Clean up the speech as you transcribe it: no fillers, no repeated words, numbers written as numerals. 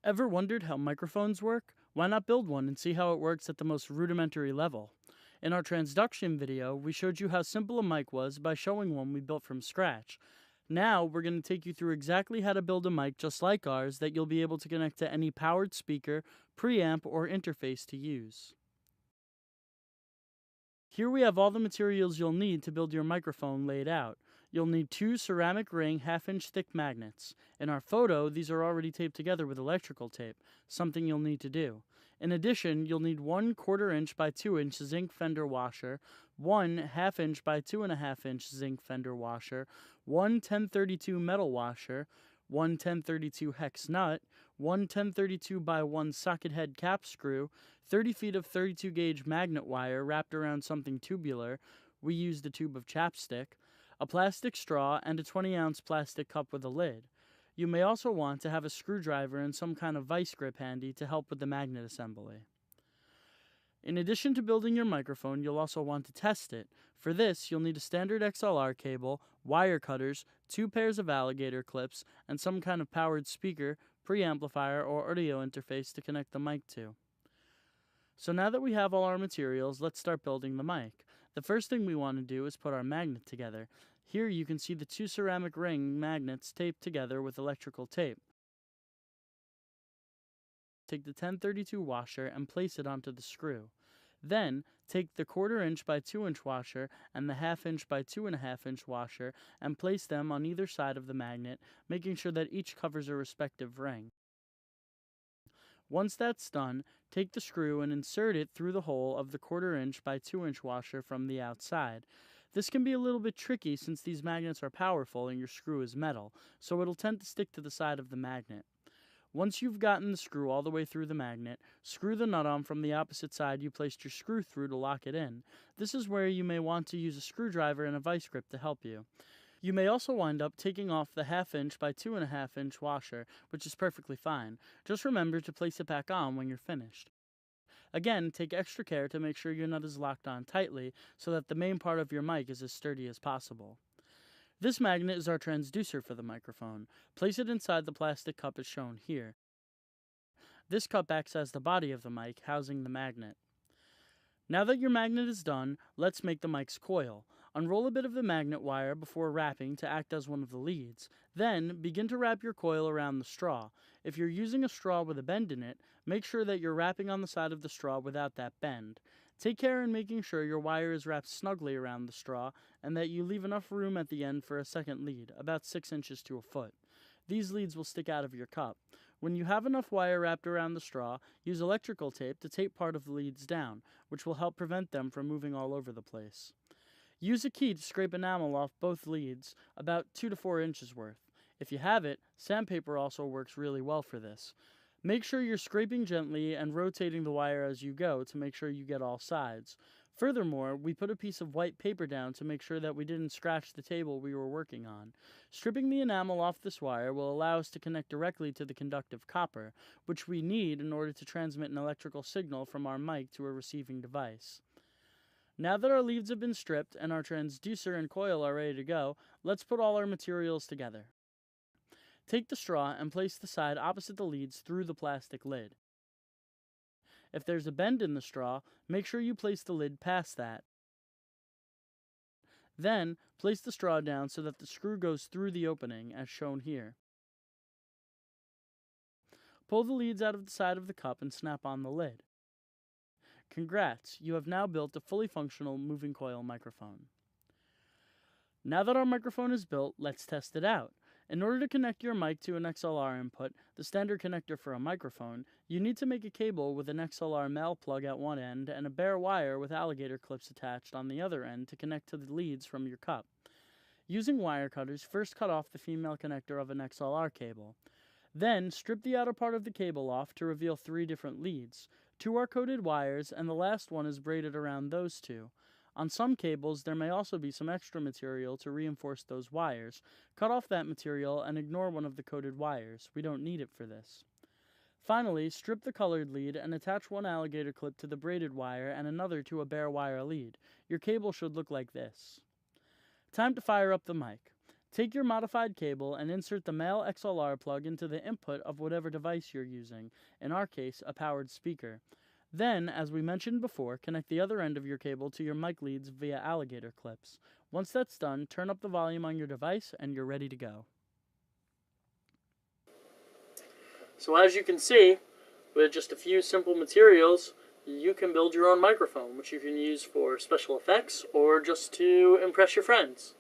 Ever wondered how microphones work? Why not build one and see how it works at the most rudimentary level? In our transduction video, we showed you how simple a mic was by showing one we built from scratch. Now, we're going to take you through exactly how to build a mic just like ours that you'll be able to connect to any powered speaker, preamp, or interface to use. Here we have all the materials you'll need to build your microphone laid out. You'll need 2 ceramic ring 1/2-inch thick magnets. In our photo, these are already taped together with electrical tape, something you'll need to do. In addition, you'll need 1 1/4-inch by 2-inch zinc fender washer, 1 1/2-inch by 2.5-inch zinc fender washer, 1 1032 metal washer, 1 1032 hex nut, 1 1032 by 1 socket head cap screw, 30 feet of 32 gauge magnet wire wrapped around something tubular. We used a tube of chapstick, a plastic straw, and a 20-ounce plastic cup with a lid. You may also want to have a screwdriver and some kind of vice grip handy to help with the magnet assembly. In addition to building your microphone, you'll also want to test it. For this, you'll need a standard XLR cable, wire cutters, 2 pairs of alligator clips, and some kind of powered speaker, preamplifier, or audio interface to connect the mic to. So now that we have all our materials, let's start building the mic. The first thing we want to do is put our magnet together. Here you can see the 2 ceramic ring magnets taped together with electrical tape. Take the 1032 washer and place it onto the screw. Then, take the 1/4-inch by 2-inch washer and the 1/2-inch by 2.5-inch washer and place them on either side of the magnet, making sure that each covers a respective ring. Once that's done, take the screw and insert it through the hole of the 1/4-inch by 2-inch washer from the outside. This can be a little bit tricky since these magnets are powerful and your screw is metal, so it'll tend to stick to the side of the magnet. Once you've gotten the screw all the way through the magnet, screw the nut on from the opposite side you placed your screw through to lock it in. This is where you may want to use a screwdriver and a vice grip to help you. You may also wind up taking off the 1/2-inch by 2.5-inch washer, which is perfectly fine. Just remember to place it back on when you're finished. Again, take extra care to make sure your nut is locked on tightly so that the main part of your mic is as sturdy as possible. This magnet is our transducer for the microphone. Place it inside the plastic cup as shown here. This cup acts as the body of the mic, housing the magnet. Now that your magnet is done, let's make the mic's coil. Unroll a bit of the magnet wire before wrapping to act as one of the leads. Then, begin to wrap your coil around the straw. If you're using a straw with a bend in it, make sure that you're wrapping on the side of the straw without that bend. Take care in making sure your wire is wrapped snugly around the straw and that you leave enough room at the end for a second lead, about 6 inches to a foot. These leads will stick out of your cup. When you have enough wire wrapped around the straw, use electrical tape to tape part of the leads down, which will help prevent them from moving all over the place. Use a key to scrape enamel off both leads, about 2 to 4 inches worth. If you have it, sandpaper also works really well for this. Make sure you're scraping gently and rotating the wire as you go to make sure you get all sides. Furthermore, we put a piece of white paper down to make sure that we didn't scratch the table we were working on. Stripping the enamel off this wire will allow us to connect directly to the conductive copper, which we need in order to transmit an electrical signal from our mic to a receiving device. Now that our leads have been stripped and our transducer and coil are ready to go, let's put all our materials together. Take the straw and place the side opposite the leads through the plastic lid. If there's a bend in the straw, make sure you place the lid past that. Then, place the straw down so that the screw goes through the opening, as shown here. Pull the leads out of the side of the cup and snap on the lid. Congrats, you have now built a fully functional moving coil microphone. Now that our microphone is built, let's test it out. In order to connect your mic to an XLR input, the standard connector for a microphone, you need to make a cable with an XLR male plug at one end and a bare wire with alligator clips attached on the other end to connect to the leads from your cup. Using wire cutters, first cut off the female connector of an XLR cable. Then, strip the outer part of the cable off to reveal 3 different leads. 2 are coated wires, and the last one is braided around those 2. On some cables, there may also be some extra material to reinforce those wires. Cut off that material and ignore one of the coated wires. We don't need it for this. Finally, strip the colored lead and attach one alligator clip to the braided wire and another to a bare wire lead. Your cable should look like this. Time to fire up the mic. Take your modified cable and insert the male XLR plug into the input of whatever device you're using, in our case, a powered speaker. Then, as we mentioned before, connect the other end of your cable to your mic leads via alligator clips. Once that's done, turn up the volume on your device and you're ready to go. So as you can see, with just a few simple materials, you can build your own microphone, which you can use for special effects or just to impress your friends.